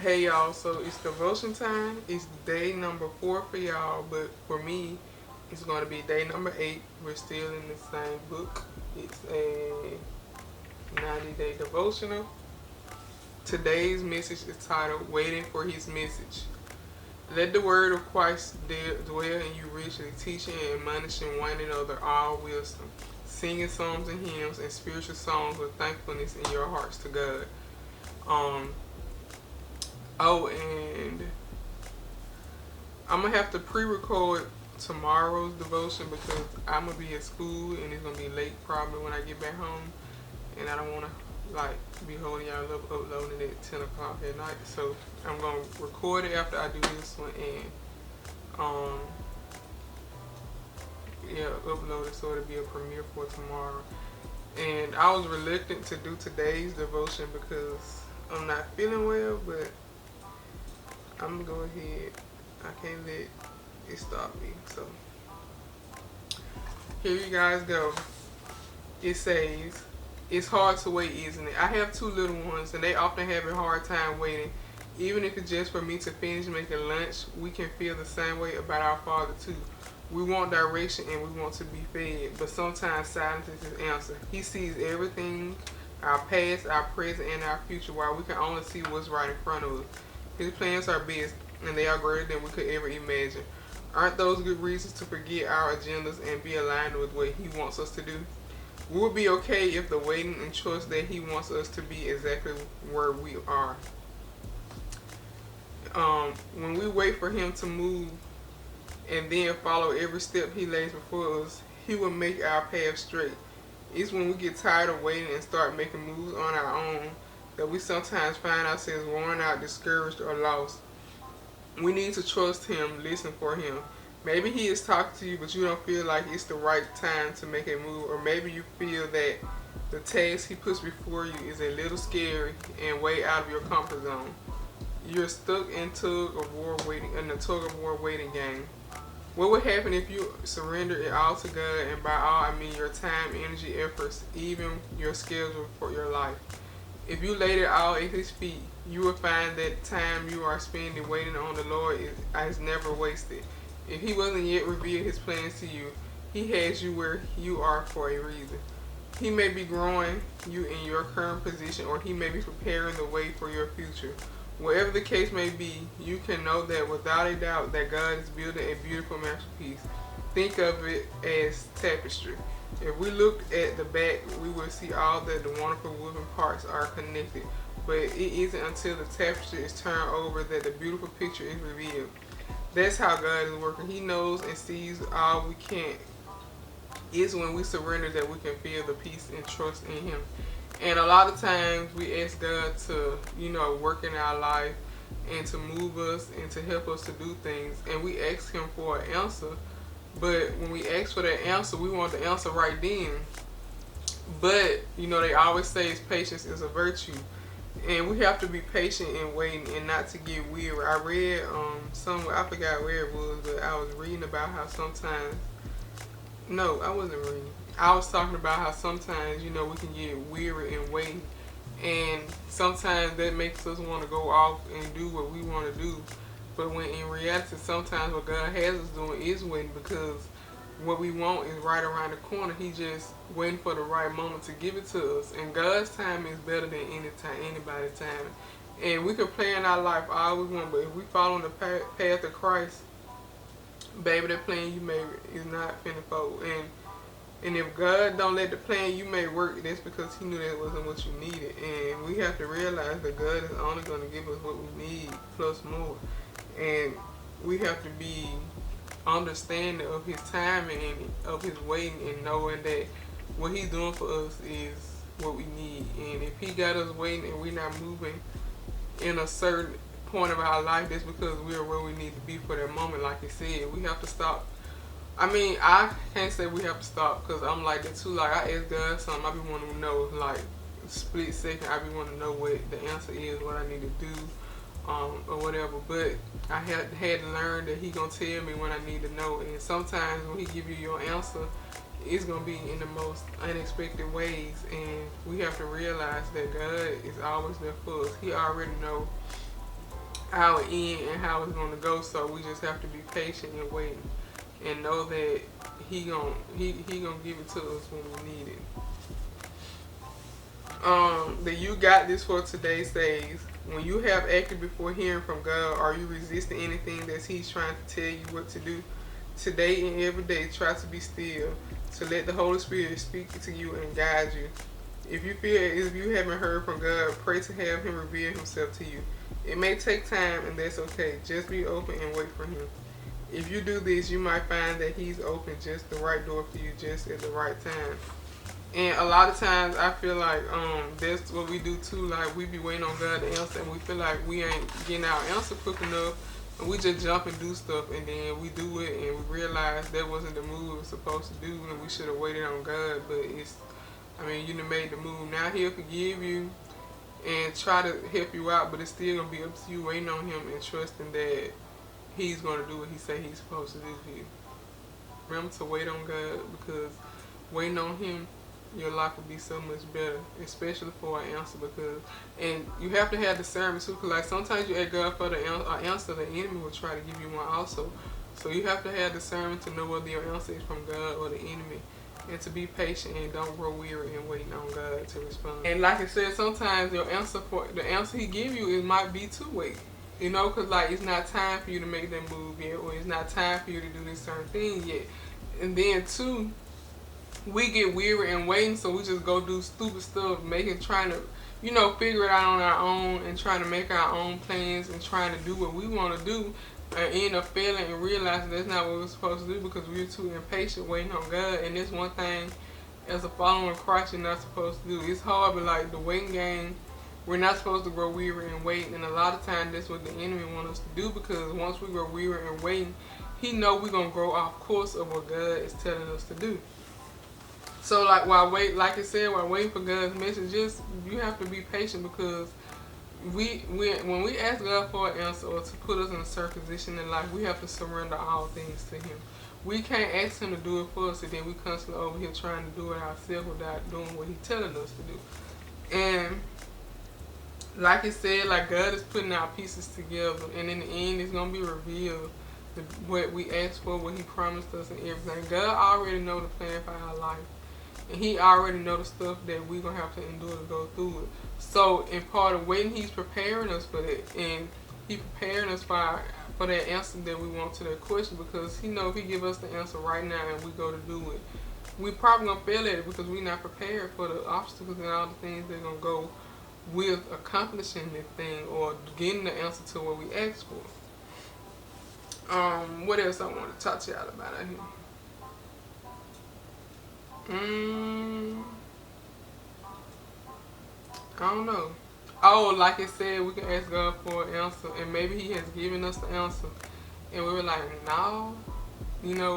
Hey y'all, so it's devotion time. It's day number 4 for y'all, but for me, it's going to be day number 8. We're still in the same book. It's a 90-day devotional. Today's message is titled Waiting for His Message. Let the word of Christ dwell in you richly, teaching and admonishing one another all wisdom, singing psalms and hymns and spiritual songs with thankfulness in your hearts to God. Um, and I'm gonna have to pre-record tomorrow's devotion because I'm gonna be at school and it's gonna be late probably when I get back home, and I don't wanna like be holding y'all up uploading it at 10 o'clock at night. So I'm gonna record it after I do this one and um yeah, upload it so it'll be a premiere for tomorrow. And I was reluctant to do today's devotion because I'm not feeling well, but I'm gonna go ahead. I can't let it stop me. So here you guys go. It says, it's hard to wait, isn't it? I have 2 little ones and they often have a hard time waiting. Even if it's just for me to finish making lunch, we can feel the same way about our Father too. We want direction and we want to be fed, but sometimes silence is His answer. He sees everything, our past, our present, and our future, while we can only see what's right in front of us. His plans are best, and they are greater than we could ever imagine. Aren't those good reasons to forget our agendas and be aligned with what He wants us to do? We would be okay if the waiting and trust that He wants us to be exactly where we are. When we wait for Him to move and then follow every step He lays before us, He will make our path straight. It's when we get tired of waiting and start making moves on our own that we sometimes find ourselves worn out, discouraged, or lost. We need to trust Him, listen for Him. Maybe He is talking to you, but you don't feel like it's the right time to make a move, or maybe you feel that the task He puts before you is a little scary and way out of your comfort zone. You're stuck in the tug of war waiting game. What would happen if you surrender it all to God, and by all I mean your time, energy, efforts, even your schedule for your life? If you laid it all at His feet, you will find that time you are spending waiting on the Lord is never wasted. If He wasn't yet revealed His plans to you, He has you where you are for a reason. He may be growing you in your current position, or He may be preparing the way for your future. Whatever the case may be, you can know that without a doubt that God is building a beautiful masterpiece. Think of it as tapestry. If we look at the back, we will see all that the wonderful woven parts are connected. But it isn't until the tapestry is turned over that the beautiful picture is revealed. That's how God is working. He knows and sees all we can't. It's when we surrender that we can feel the peace and trust in Him. And a lot of times we ask God to, work in our life and to move us and to help us to do things. And we ask Him for an answer. But when we ask for that answer, we want the answer right then. But, they always say patience is a virtue. And we have to be patient in waiting and not to get weary. I read somewhere, I forgot where it was, but I was reading about how sometimes, no, I wasn't reading. I was talking about how sometimes, we can get weary and waiting. And sometimes that makes us want to go off and do what we want to do. But when in reality, sometimes what God has us doing is waiting, because what we want is right around the corner. He just waiting for the right moment to give it to us. And God's time is better than anybody's time. And we can plan our life all we want, but if we follow the path of Christ, baby, that plan you made is not finna fold. And if God don't let the plan you made work, that's because He knew that wasn't what you needed. And we have to realize that God is only going to give us what we need plus more. And we have to be understanding of His timing and of His waiting, and knowing that what He's doing for us is what we need. And if He got us waiting and we're not moving in a certain point of our life, that's because we're where we need to be for that moment. Like He said, we have to stop. I mean, I can't say we have to stop, because I'm like that too. Like, I ask God something, I be wanting to know, like, split second, I be wanting to know what the answer is, what I need to do, or whatever. But I had to learn that He gonna tell me when I need to know. And sometimes when He give you your answer, it's gonna be in the most unexpected ways. And we have to realize that God is always there for us. He already know our end and how it's gonna go. So we just have to be patient and wait, and know that he gonna give it to us when we need it. The You Got This for today says, when you have acted before hearing from God, are you resisting anything that He's trying to tell you what to do? Today and every day, try to be still, to let the Holy Spirit speak to you and guide you. If you feel as if you haven't heard from God, pray to have Him reveal Himself to you. It may take time, and that's okay. Just be open and wait for Him. If you do this, you might find that He's opened just the right door for you just at the right time. And a lot of times I feel like that's what we do too. Like, we be waiting on God to answer, and we feel like we ain't getting our answer quick enough, and we just jump and do stuff, and then we do it and we realize that wasn't the move we were supposed to do, and we should have waited on God. But you done made the move. Now He'll forgive you and try to help you out, but it's still gonna be up to you waiting on Him and trusting that He's gonna do what He say He's supposed to do for you. Remember to wait on God, because waiting on Him, your life will be so much better, especially for an answer. And you have to have discernment too, because like sometimes you ask God for the answer, the enemy will try to give you one also. So you have to have discernment to know whether your answer is from God or the enemy, and to be patient and don't grow weary in waiting on God to respond. And like I said, sometimes the answer He give you, it might be too late. Because like it's not time for you to make that move yet, or it's not time for you to do this certain thing yet. And then too, we get weary and waiting, so we just go do stupid stuff, trying to, figure it out on our own, and trying to make our own plans and trying to do what we want to do, and end up failing and realizing that's not what we're supposed to do because we're too impatient waiting on God. And that's one thing as a follower of Christ you're not supposed to do. It's hard, but like the waiting game, we're not supposed to grow weary and wait. And a lot of times that's what the enemy wants us to do, because once we grow weary and waiting, he know we're going to grow off course of what God is telling us to do. So like while waiting for God's message, you have to be patient, because when we ask God for an answer or to put us in a certain position in life, we have to surrender all things to Him. We can't ask Him to do it for us, and then we constantly over here trying to do it ourselves without doing what He's telling us to do. And like it said, like God is putting our pieces together, and in the end it's going to be revealed what we asked for, what He promised us, and everything. God already know the plan for our life. And He already know the stuff that we're going to have to endure to go through it. So in part of waiting, He's preparing us for that. And He's preparing us for that answer that we want to that question, because He know if He give us the answer right now and we go to do it, we probably going to fail at it because we're not prepared for the obstacles and all the things that are going to go with accomplishing that thing or getting the answer to what we asked for. What else I want to talk to y'all about out here? I don't know. Oh, like it said, we can ask God for an answer, and maybe He has given us the answer, and we were like, no, we're like,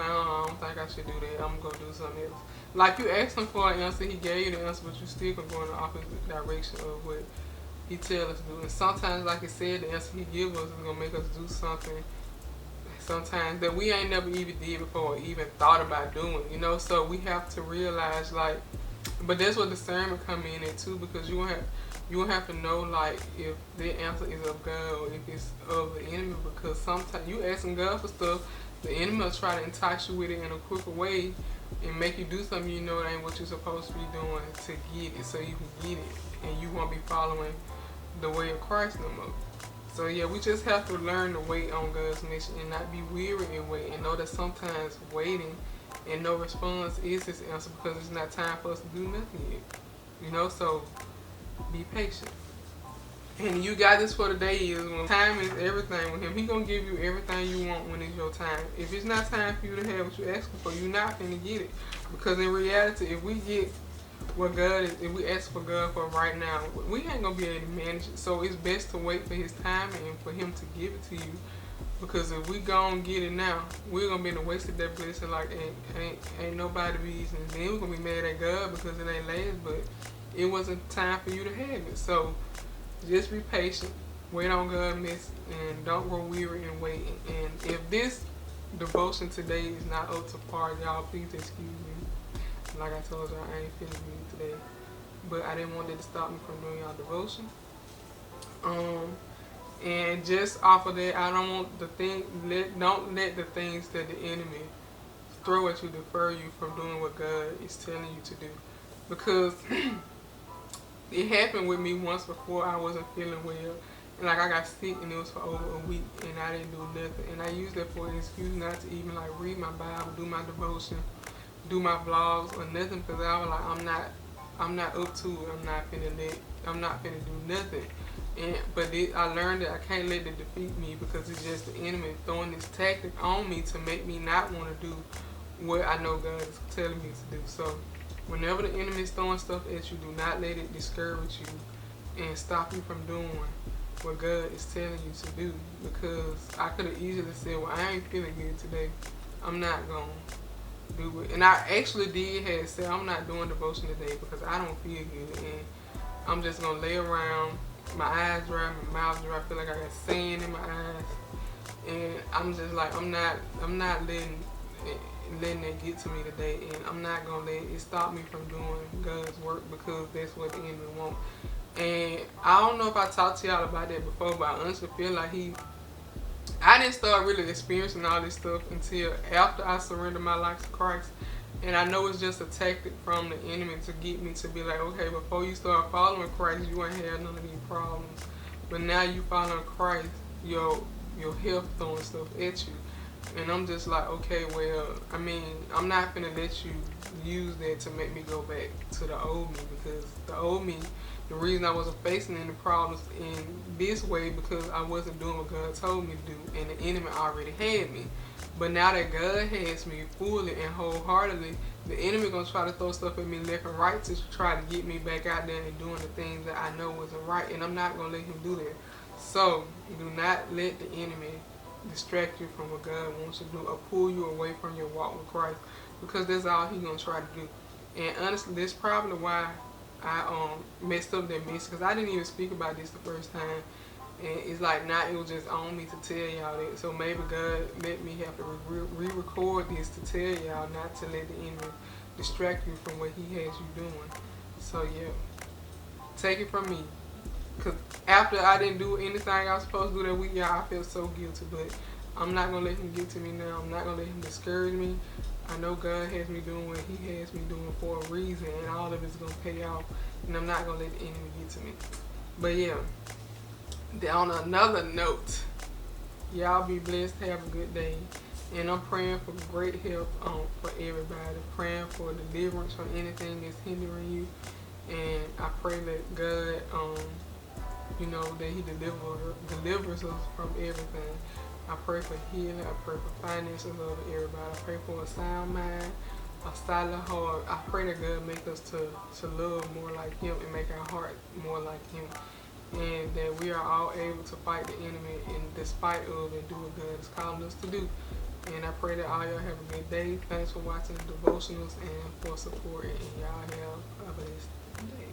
oh, I don't think I should do that. I'm gonna do something else. Like you asked Him for an answer, He gave you the answer, but you still can go in the opposite direction of what He tells us to do. And sometimes, like it said, the answer He gives us is gonna make us do something sometimes that we ain't never even did before or even thought about doing, so we have to realize, like, but that's what discernment come in at too, because you won't have to know, like, if the answer is of God or if it's of the enemy, because sometimes you asking God for stuff, the enemy will try to entice you with it in a quicker way and make you do something it ain't what you're supposed to be doing to get it, so you can get it, and you won't be following the way of Christ no more. So yeah, we just have to learn to wait on God's mission and not be weary and wait, and know that sometimes waiting and no response is His answer, because it's not time for us to do nothing yet. So be patient. And you got this for today is when time is everything with Him. He gonna give you everything you want when it's your time. If it's not time for you to have what you're asking for, you're not gonna get it. Because in reality, if we get what God is, if we ask for God for right now, we ain't gonna be able to manage it. So it's best to wait for His time and for Him to give it to you. Because if we go and get it now, we're gonna be in the waste of that blessing like ain't nobody reason. And then we're gonna be mad at God because it ain't last, but it wasn't time for you to have it. So just be patient, wait on God, and don't grow weary in waiting. And if this devotion today is not up to par, y'all please excuse me. Like I told y'all, I ain't feeling good today, but I didn't want that to stop me from doing y'all devotion. And just off of that, I don't want don't let the things that the enemy throw at you defer you from doing what God is telling you to do. Because it happened with me once before. I wasn't feeling well, and like I got sick, and it was for over a week, and I didn't do nothing. And I used that for an excuse not to even like read my Bible, do my devotion, do my vlogs or nothing, because I was like, I'm not up to it. I'm not finna do nothing. I learned that I can't let it defeat me, because it's just the enemy throwing this tactic on me to make me not want to do what I know God is telling me to do. So whenever the enemy is throwing stuff at you, do not let it discourage you and stop you from doing what God is telling you to do. Because I could have easily said, well, I ain't feeling good today, I'm not going to do it. And I actually did have said, I'm not doing devotion today because I don't feel good, and I'm just going to lay around, my eyes dry, my mouth dry, I feel like I got sand in my eyes. And I'm just like, I'm not letting that get to me today, and I'm not gonna let it stop me from doing God's work, because that's what the enemy wants. And I don't know if I talked to y'all about that before, but I honestly feel like I didn't start really experiencing all this stuff until after I surrendered my life to Christ. And I know it's just a tactic from the enemy to get me to be like, okay, before you start following Christ, you ain't had none of these problems. But now you following Christ, your health throwing stuff at you. And I'm just like, okay, well, I mean, I'm not gonna let you use that to make me go back to the old me, because the old me, the reason I wasn't facing any problems in this way, because I wasn't doing what God told me to do, and the enemy already had me. But now that God has me fully and wholeheartedly, the enemy gonna try to throw stuff at me left and right to try to get me back out there and doing the things that I know wasn't right, and I'm not gonna let him do that. So do not let the enemy distract you from what God wants you to do, or pull you away from your walk with Christ, because that's all he's gonna try to do. And honestly, that's probably why I messed up that message, because I didn't even speak about this the first time. And it's like now it was just on me to tell y'all that. So maybe God let me have to re-record this to tell y'all not to let the enemy distract you from what he has you doing. So yeah, take it from me. Because after I didn't do anything I was supposed to do that week, y'all, I feel so guilty. But I'm not going to let him get to me now. I'm not going to let him discourage me. I know God has me doing what he has me doing for a reason, and all of it's going to pay off. And I'm not going to let the enemy get to me. But yeah, on another note, y'all be blessed, have a good day. And I'm praying for great health for everybody. Praying for deliverance from anything that's hindering you. And I pray that God, that he delivers us from everything. I pray for healing. I pray for finances over everybody. I pray for a sound mind, a silent heart. I pray that God make us to love more like him, and make our heart more like him. And that we are all able to fight the enemy in despite of, and do what God is calling us to do. And I pray that all y'all have a good day. Thanks for watching the devotionals and for supporting. And y'all have a blessed day.